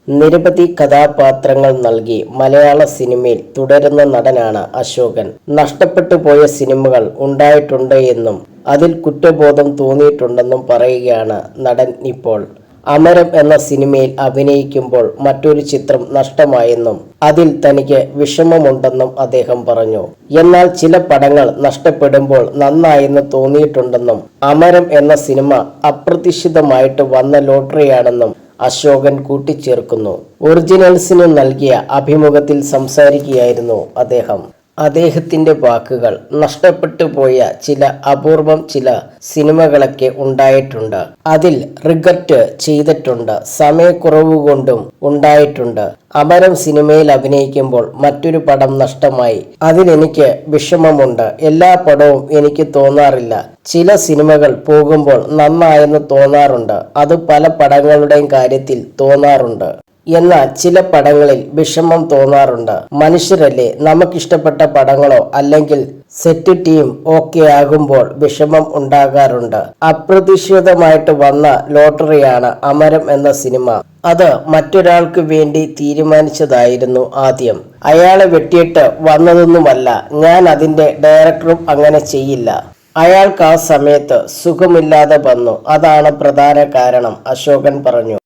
നിരവധി കഥാപാത്രങ്ങൾ നൽകി മലയാള സിനിമയിൽ തുടരുന്ന നടനാണ് അശോകൻ. നഷ്ടപ്പെട്ടു പോയ സിനിമകൾ ഉണ്ടായിട്ടുണ്ട് എന്നും അതിൽ കുറ്റബോധം തോന്നിയിട്ടുണ്ടെന്നും പറയുകയാണ് നടൻ ഇപ്പോൾ. അമരം എന്ന സിനിമയിൽ അഭിനയിക്കുമ്പോൾ മറ്റൊരു ചിത്രം നഷ്ടമായെന്നും അതിൽ തനിക്ക് വിഷമമുണ്ടെന്നും അദ്ദേഹം പറഞ്ഞു. എന്നാൽ ചില പടങ്ങൾ നഷ്ടപ്പെടുമ്പോൾ നന്നായെന്ന് തോന്നിയിട്ടുണ്ടെന്നും അമരം എന്ന സിനിമ അപ്രതീക്ഷിതമായിട്ട് വന്ന ലോട്ടറിയാണെന്നും അശോകൻ കൂട്ടിച്ചേർക്കുന്നു. ഒറിജിനൽസിന് നൽകിയ അഭിമുഖത്തിൽ സംസാരിക്കുകയായിരുന്നു അദ്ദേഹം. അദ്ദേഹത്തിന്റെ വാക്കുകൾ, നഷ്ടപ്പെട്ടു പോയ ചില അപൂർവം ചില സിനിമകളൊക്കെ ഉണ്ടായിട്ടുണ്ട്. അതിൽ റിഗ്രറ്റ് ചെയ്തിട്ടുണ്ട്. സമയക്കുറവ് കൊണ്ടും ഉണ്ടായിട്ടുണ്ട്. അമരം സിനിമയിൽ അഭിനയിക്കുമ്പോൾ മറ്റൊരു പടം നഷ്ടമായി. അതിലെനിക്ക് വിഷമമുണ്ട്. എല്ലാ പടവും എനിക്ക് തോന്നാറില്ല. ചില സിനിമകൾ പോകുമ്പോൾ നന്നായെന്ന് തോന്നാറുണ്ട്. അത് പല പടങ്ങളുടെയും കാര്യത്തിൽ തോന്നാറുണ്ട്. എന്നാൽ ചില പടങ്ങളിൽ വിഷമം തോന്നാറുണ്ട്. മനുഷ്യരല്ലേ, നമുക്കിഷ്ടപ്പെട്ട പടങ്ങളോ അല്ലെങ്കിൽ സെറ്റ് ടീം ഓക്കെ ആകുമ്പോൾ വിഷമം ഉണ്ടാകാറുണ്ട്. അപ്രതീക്ഷിതമായിട്ട് വന്ന ലോട്ടറിയാണ് അമരം എന്ന സിനിമ. അത് മറ്റൊരാൾക്ക് വേണ്ടി തീരുമാനിച്ചതായിരുന്നു ആദ്യം. അയാളെ വെട്ടിയിട്ട് വന്നതൊന്നുമല്ല. ഞാൻ അതിന്റെ ഡയറക്ടറും അങ്ങനെ ചെയ്യില്ല. അയാൾക്ക് ആ സമയത്ത് സുഖമില്ലാതെ വന്നു. അതാണ് പ്രധാന കാരണം, അശോകൻ പറഞ്ഞു.